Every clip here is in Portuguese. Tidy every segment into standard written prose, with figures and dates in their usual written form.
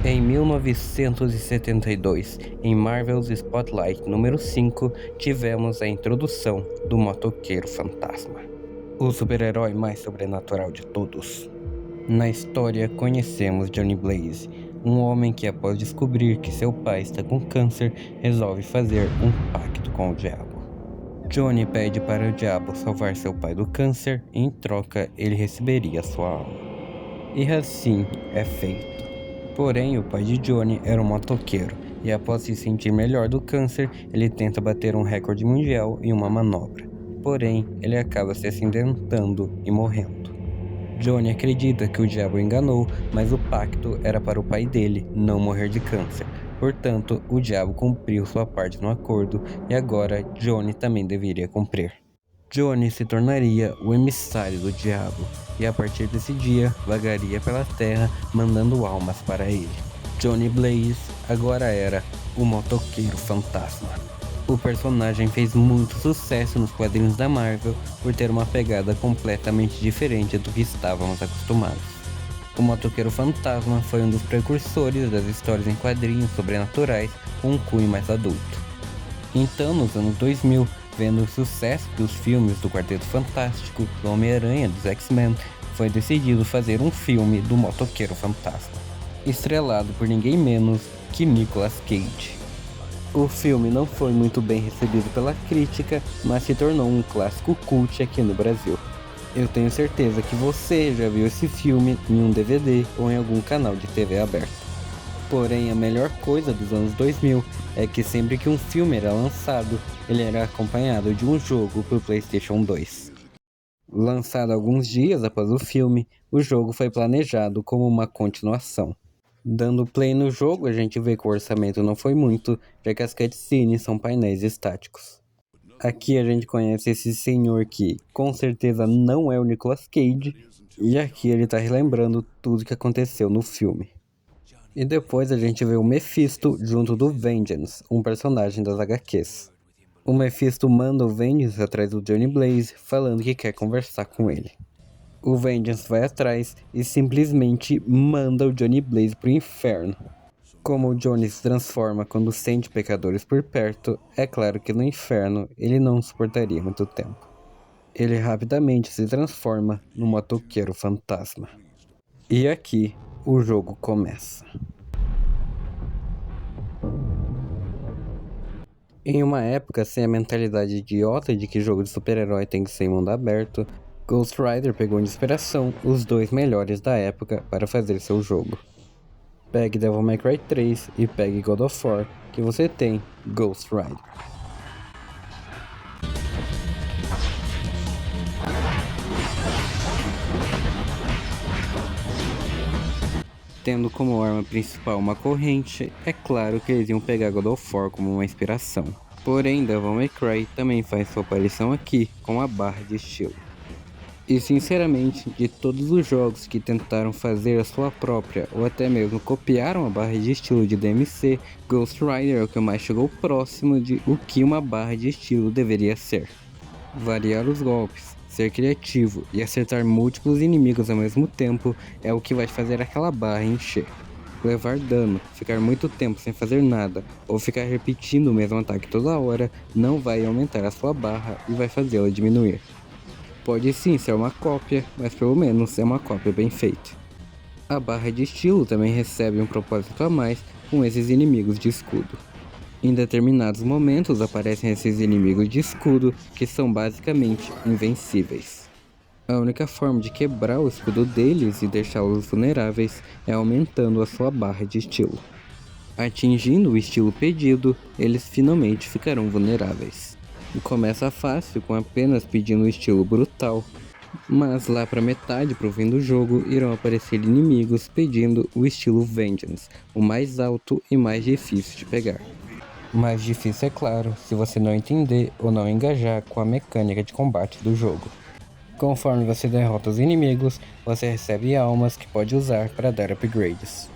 Em 1972, em Marvel's Spotlight número 5, tivemos a introdução do Motoqueiro Fantasma, o super-herói mais sobrenatural de todos. Na história, conhecemos Johnny Blaze, um homem que, após descobrir que seu pai está com câncer, resolve fazer um pacto com o diabo. Johnny pede para o diabo salvar seu pai do câncer e, em troca, ele receberia sua alma. E assim é feito. Porém, o pai de Johnny era um motoqueiro, e após se sentir melhor do câncer, ele tenta bater um recorde mundial em uma manobra. Porém, ele acaba se acidentando e morrendo. Johnny acredita que o diabo o enganou, mas o pacto era para o pai dele não morrer de câncer. Portanto, o diabo cumpriu sua parte no acordo, e agora Johnny também deveria cumprir. Johnny se tornaria o emissário do diabo, e a partir desse dia, vagaria pela terra, mandando almas para ele. Johnny Blaze agora era o Motoqueiro Fantasma. O personagem fez muito sucesso nos quadrinhos da Marvel por ter uma pegada completamente diferente do que estávamos acostumados. O Motoqueiro Fantasma foi um dos precursores das histórias em quadrinhos sobrenaturais com um cunho mais adulto. Então, nos anos 2000, vendo o sucesso dos filmes do Quarteto Fantástico, do Homem-Aranha, dos X-Men, foi decidido fazer um filme do Motoqueiro Fantasma, estrelado por ninguém menos que Nicolas Cage. O filme não foi muito bem recebido pela crítica, mas se tornou um clássico cult aqui no Brasil. Eu tenho certeza que você já viu esse filme em um DVD ou em algum canal de TV aberto. Porém, a melhor coisa dos anos 2000 é que sempre que um filme era lançado, ele era acompanhado de um jogo para o PlayStation 2. Lançado alguns dias após o filme, o jogo foi planejado como uma continuação. Dando play no jogo, a gente vê que o orçamento não foi muito, já que as cutscenes são painéis estáticos. Aqui a gente conhece esse senhor que, com certeza, não é o Nicolas Cage, e aqui ele está relembrando tudo que aconteceu no filme. E depois a gente vê o Mephisto junto do Vengeance, um personagem das HQs. O Mephisto manda o Vengeance atrás do Johnny Blaze, falando que quer conversar com ele. O Vengeance vai atrás e simplesmente manda o Johnny Blaze pro inferno. Como o Johnny se transforma quando sente pecadores por perto, é claro que no inferno ele não suportaria muito tempo. Ele rapidamente se transforma no Motoqueiro Fantasma. E aqui o jogo começa. Em uma época sem a mentalidade idiota de que jogo de super-herói tem que ser em mundo aberto, Ghost Rider pegou de inspiração os dois melhores da época para fazer seu jogo. Pegue Devil May Cry 3 e pegue God of War, que você tem Ghost Rider. Tendo como arma principal uma corrente, é claro que eles iam pegar God of War como uma inspiração. Porém, Devil May Cry também faz sua aparição aqui com a barra de estilo. E sinceramente, de todos os jogos que tentaram fazer a sua própria ou até mesmo copiaram a barra de estilo de DMC, Ghost Rider é o que mais chegou próximo de o que uma barra de estilo deveria ser. Variar os golpes, ser criativo e acertar múltiplos inimigos ao mesmo tempo é o que vai fazer aquela barra encher. Levar dano, ficar muito tempo sem fazer nada ou ficar repetindo o mesmo ataque toda hora não vai aumentar a sua barra e vai fazê-la diminuir. Pode sim ser uma cópia, mas pelo menos é uma cópia bem feita. A barra de estilo também recebe um propósito a mais com esses inimigos de escudo. Em determinados momentos aparecem esses inimigos de escudo que são basicamente invencíveis. A única forma de quebrar o escudo deles e deixá-los vulneráveis é aumentando a sua barra de estilo. Atingindo o estilo pedido, eles finalmente ficarão vulneráveis. E começa fácil com apenas pedindo o estilo brutal, mas lá para metade pro fim do jogo irão aparecer inimigos pedindo o estilo Vengeance, o mais alto e mais difícil de pegar. Mais difícil, é claro, se você não entender ou não engajar com a mecânica de combate do jogo. Conforme você derrota os inimigos, você recebe almas que pode usar para dar upgrades.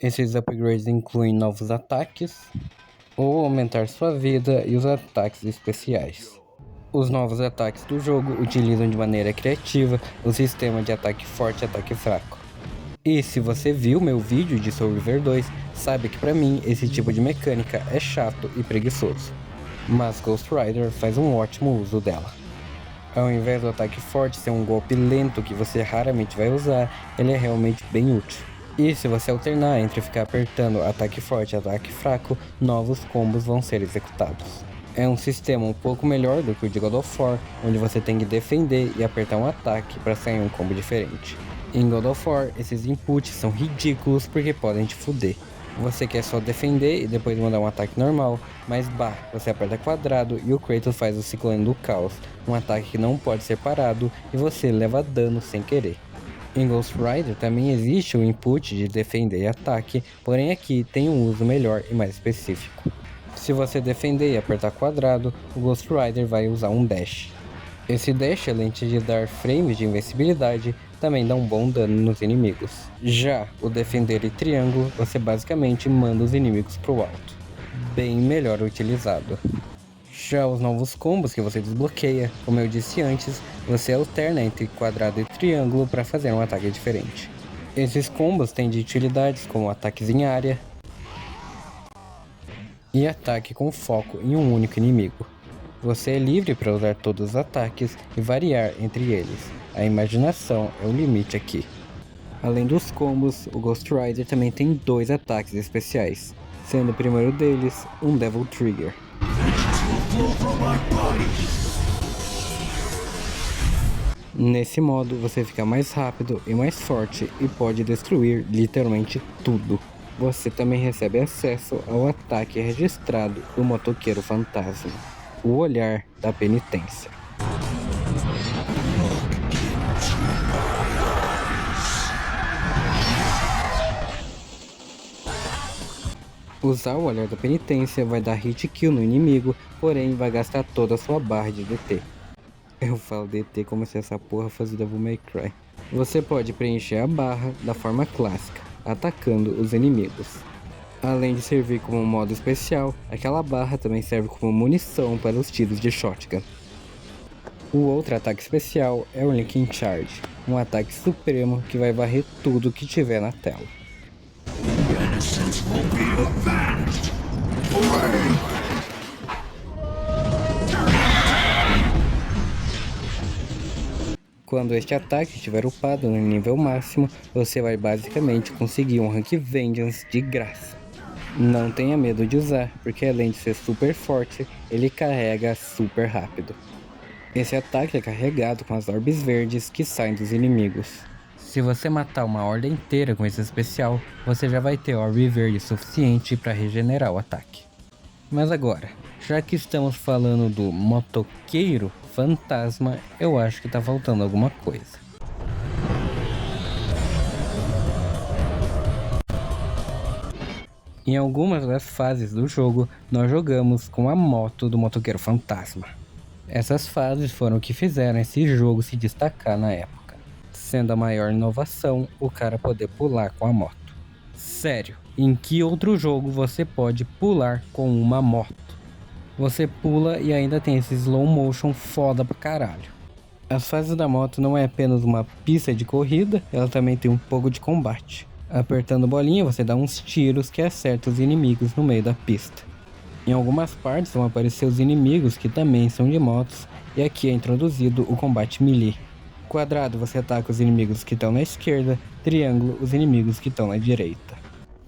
Esses upgrades incluem novos ataques, ou aumentar sua vida e os ataques especiais. Os novos ataques do jogo utilizam de maneira criativa o sistema de ataque forte e ataque fraco. E se você viu meu vídeo de Soul River 2, sabe que pra mim esse tipo de mecânica é chato e preguiçoso. Mas Ghost Rider faz um ótimo uso dela. Ao invés do ataque forte ser um golpe lento que você raramente vai usar, ele é realmente bem útil. E se você alternar entre ficar apertando ataque forte e ataque fraco, novos combos vão ser executados. É um sistema um pouco melhor do que o de God of War, onde você tem que defender e apertar um ataque para sair um combo diferente. Em God of War, esses inputs são ridículos porque podem te fuder. Você quer só defender e depois mandar um ataque normal, mas você aperta quadrado e o Kratos faz o Ciclone do Caos, um ataque que não pode ser parado e você leva dano sem querer. Em Ghost Rider também existe o input de defender e ataque, porém aqui tem um uso melhor e mais específico. Se você defender e apertar quadrado, o Ghost Rider vai usar um dash. Esse dash, além de dar frames de invencibilidade, também dá um bom dano nos inimigos. Já o defender e triângulo, você basicamente manda os inimigos pro alto. Bem melhor utilizado. Já os novos combos que você desbloqueia, como eu disse antes, você alterna entre quadrado e triângulo para fazer um ataque diferente. Esses combos têm de utilidades como ataques em área e ataque com foco em um único inimigo. Você é livre para usar todos os ataques e variar entre eles. A imaginação é o limite aqui. Além dos combos, o Ghost Rider também tem 2 ataques especiais, sendo o primeiro deles um Devil Trigger. Nesse modo você fica mais rápido e mais forte e pode destruir literalmente tudo. Você também recebe acesso ao ataque registrado do motoqueiro fantasma, o Olhar da Penitência. Usar o Olhar da Penitência vai dar hit kill no inimigo, porém vai gastar toda a sua barra de DT. Eu falo DT como se essa porra fosse Devil May Cry. Você pode preencher a barra da forma clássica, atacando os inimigos. Além de servir como modo especial, aquela barra também serve como munição para os tiros de shotgun. O outro ataque especial é o Linking Charge, um ataque supremo que vai varrer tudo que tiver na tela. Quando este ataque estiver upado no nível máximo, você vai basicamente conseguir um Rank Vengeance de graça. Não tenha medo de usar, porque além de ser super forte, ele carrega super rápido. Esse ataque é carregado com as orbes verdes que saem dos inimigos. Se você matar uma horda inteira com esse especial, você já vai ter orbe verde suficiente para regenerar o ataque. Mas agora, já que estamos falando do motoqueiro fantasma, eu acho que tá faltando alguma coisa. Em algumas das fases do jogo, nós jogamos com a moto do motoqueiro fantasma. Essas fases foram o que fizeram esse jogo se destacar na época, sendo a maior inovação o cara poder pular com a moto. Sério, em que outro jogo você pode pular com uma moto? Você pula e ainda tem esse slow motion foda pra caralho. As fases da moto não é apenas uma pista de corrida, ela também tem um pouco de combate. Apertando bolinha você dá uns tiros que acertam os inimigos no meio da pista. Em algumas partes vão aparecer os inimigos que também são de motos, e aqui é introduzido o combate melee. Quadrado você ataca os inimigos que estão na esquerda, triângulo os inimigos que estão na direita.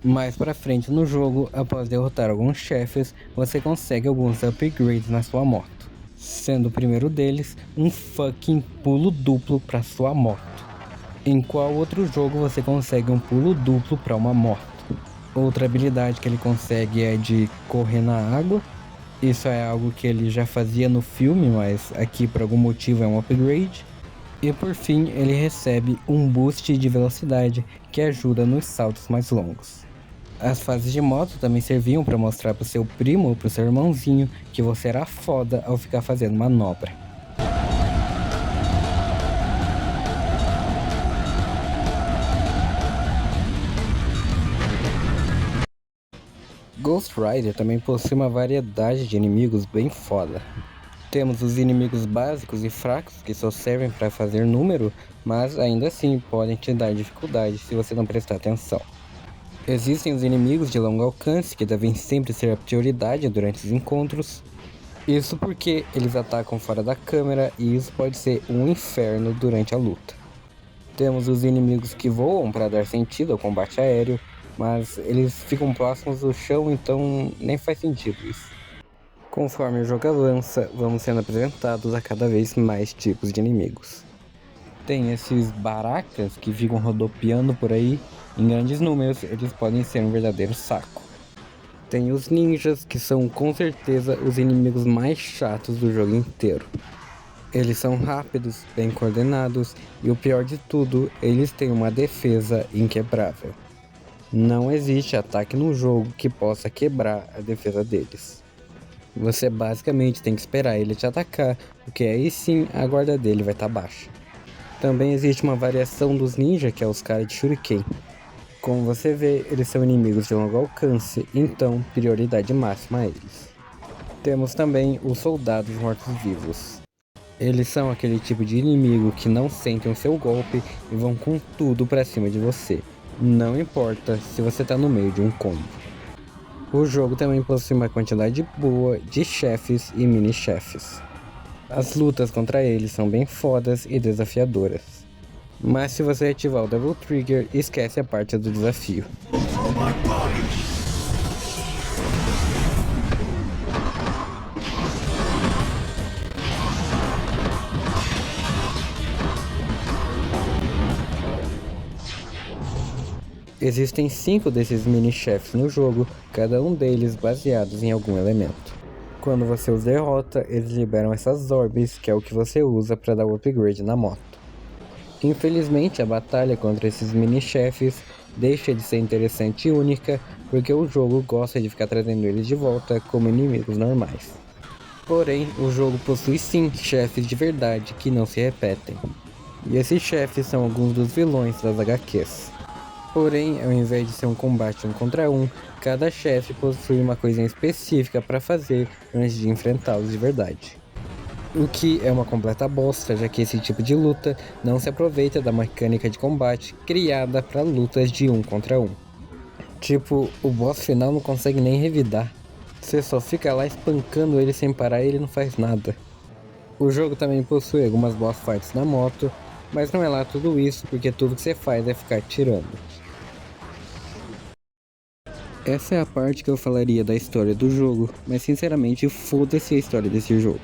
Mais pra frente no jogo, após derrotar alguns chefes, você consegue alguns upgrades na sua moto, sendo o primeiro deles um fucking pulo duplo para sua moto. Em qual outro jogo você consegue um pulo duplo para uma moto? Outra habilidade que ele consegue é de correr na água. Isso é algo que ele já fazia no filme, mas aqui por algum motivo é um upgrade. E por fim, ele recebe um boost de velocidade que ajuda nos saltos mais longos. As fases de moto também serviam para mostrar pro seu primo ou pro seu irmãozinho que você era foda ao ficar fazendo manobra. Ghost Rider também possui uma variedade de inimigos bem foda. Temos os inimigos básicos e fracos que só servem para fazer número, mas ainda assim podem te dar dificuldade se você não prestar atenção. Existem os inimigos de longo alcance que devem sempre ser a prioridade durante os encontros. Isso porque eles atacam fora da câmera e isso pode ser um inferno durante a luta. Temos os inimigos que voam para dar sentido ao combate aéreo, mas eles ficam próximos do chão, então nem faz sentido isso. Conforme o jogo avança, vamos sendo apresentados a cada vez mais tipos de inimigos. Tem esses baracas que ficam rodopiando por aí, em grandes números, eles podem ser um verdadeiro saco. Tem os ninjas, que são com certeza os inimigos mais chatos do jogo inteiro. Eles são rápidos, bem coordenados e o pior de tudo, eles têm uma defesa inquebrável. Não existe ataque no jogo que possa quebrar a defesa deles. Você basicamente tem que esperar ele te atacar, porque aí sim a guarda dele vai estar baixa. Também existe uma variação dos ninja, que é os caras de Shuriken. Como você vê, eles são inimigos de longo alcance, então prioridade máxima a eles. Temos também os soldados mortos-vivos. Eles são aquele tipo de inimigo que não sentem o seu golpe e vão com tudo pra cima de você. Não importa se você tá no meio de um combo. O jogo também possui uma quantidade boa de chefes e mini-chefes. As lutas contra eles são bem fodas e desafiadoras. Mas se você ativar o Devil Trigger, esquece a parte do desafio. Existem 5 desses mini-chefes no jogo, cada um deles baseados em algum elemento. Quando você os derrota, eles liberam essas orbes, que é o que você usa para dar o upgrade na moto. Infelizmente, a batalha contra esses mini-chefes deixa de ser interessante e única, porque o jogo gosta de ficar trazendo eles de volta como inimigos normais. Porém, o jogo possui sim chefes de verdade que não se repetem. E esses chefes são alguns dos vilões das HQs. Porém, ao invés de ser um combate 1 contra 1, cada chefe possui uma coisinha específica para fazer antes de enfrentá-los de verdade. O que é uma completa bosta, já que esse tipo de luta não se aproveita da mecânica de combate criada para lutas de 1 contra 1. Tipo, o boss final não consegue nem revidar. Você só fica lá espancando ele sem parar e ele não faz nada. O jogo também possui algumas boss fights na moto, mas não é lá tudo isso, porque tudo que você faz é ficar tirando. Essa é a parte que eu falaria da história do jogo, mas sinceramente foda-se a história desse jogo.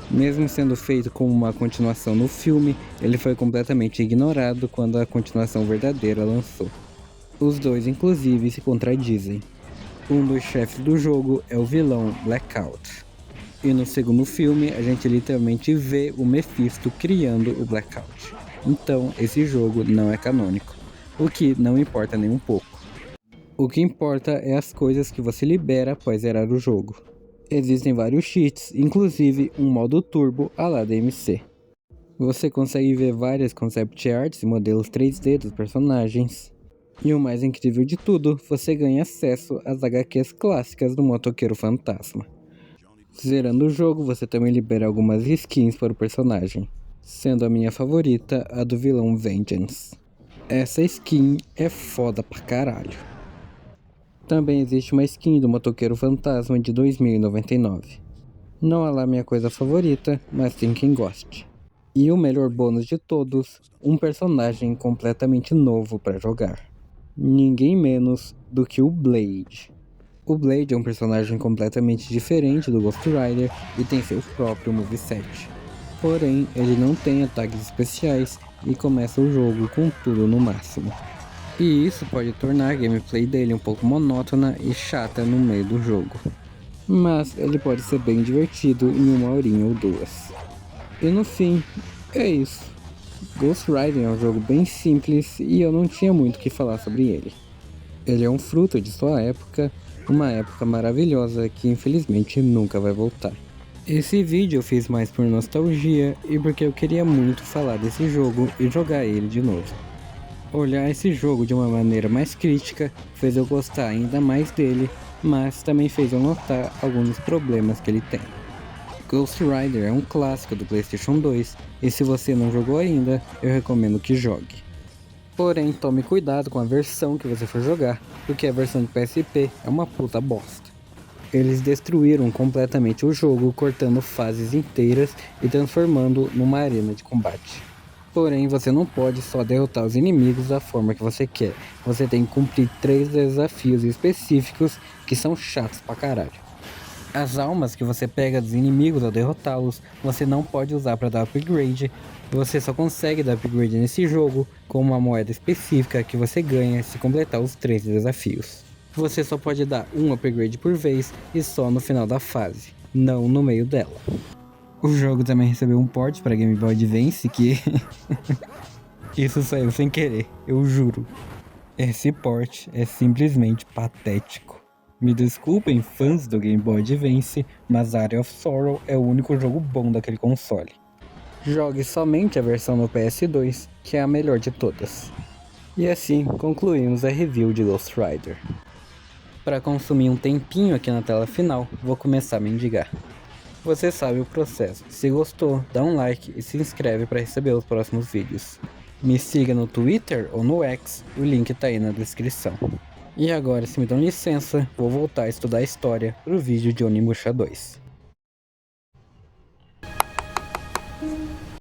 Mesmo sendo feito como uma continuação no filme, ele foi completamente ignorado quando a continuação verdadeira lançou. Os dois inclusive se contradizem. Um dos chefes do jogo é o vilão Blackout. E no segundo filme a gente literalmente vê o Mephisto criando o Blackout. Então esse jogo não é canônico, o que não importa nem um pouco. O que importa é as coisas que você libera após zerar o jogo. Existem vários cheats, inclusive um modo turbo à la DMC. Você consegue ver várias concept arts e modelos 3D dos personagens. E o mais incrível de tudo, você ganha acesso às HQs clássicas do Motoqueiro Fantasma. Zerando o jogo, você também libera algumas skins para o personagem, sendo a minha favorita a do vilão Vengeance. Essa skin é foda pra caralho. Também existe uma skin do Motoqueiro Fantasma de 2099. Não é lá minha coisa favorita, mas tem quem goste. E o melhor bônus de todos, um personagem completamente novo para jogar. Ninguém menos do que o Blade. O Blade é um personagem completamente diferente do Ghost Rider e tem seu próprio moveset. Porém, ele não tem ataques especiais e começa o jogo com tudo no máximo. E isso pode tornar a gameplay dele um pouco monótona e chata no meio do jogo. Mas ele pode ser bem divertido em 1 horinha ou 2. E no fim, é isso. Ghost Rider é um jogo bem simples e eu não tinha muito o que falar sobre ele. Ele é um fruto de sua época, uma época maravilhosa que infelizmente nunca vai voltar. Esse vídeo eu fiz mais por nostalgia e porque eu queria muito falar desse jogo e jogar ele de novo. Olhar esse jogo de uma maneira mais crítica fez eu gostar ainda mais dele, mas também fez eu notar alguns problemas que ele tem. Ghost Rider é um clássico do PlayStation 2 e se você não jogou ainda, eu recomendo que jogue. Porém, tome cuidado com a versão que você for jogar, porque a versão de PSP é uma puta bosta. Eles destruíram completamente o jogo, cortando fases inteiras e transformando numa arena de combate. Porém, você não pode só derrotar os inimigos da forma que você quer. Você tem que cumprir 3 desafios específicos que são chatos pra caralho. As almas que você pega dos inimigos ao derrotá-los, você não pode usar para dar upgrade. Você só consegue dar upgrade nesse jogo com uma moeda específica que você ganha se completar os 3 desafios. Você só pode dar um upgrade por vez e só no final da fase, não no meio dela. O jogo também recebeu um port para Game Boy Advance que... Isso saiu sem querer, eu juro. Esse port é simplesmente patético. Me desculpem, fãs do Game Boy Advance, mas Area of Sorrow é o único jogo bom daquele console. Jogue somente a versão no PS2, que é a melhor de todas. E assim concluímos a review de Ghost Rider. Para consumir um tempinho aqui na tela final, vou começar a mendigar. Você sabe o processo. Se gostou, dá um like e se inscreve para receber os próximos vídeos. Me siga no Twitter ou no X, o link tá aí na descrição. E agora, se me dão licença, vou voltar a estudar história pro vídeo de Onimusha 2.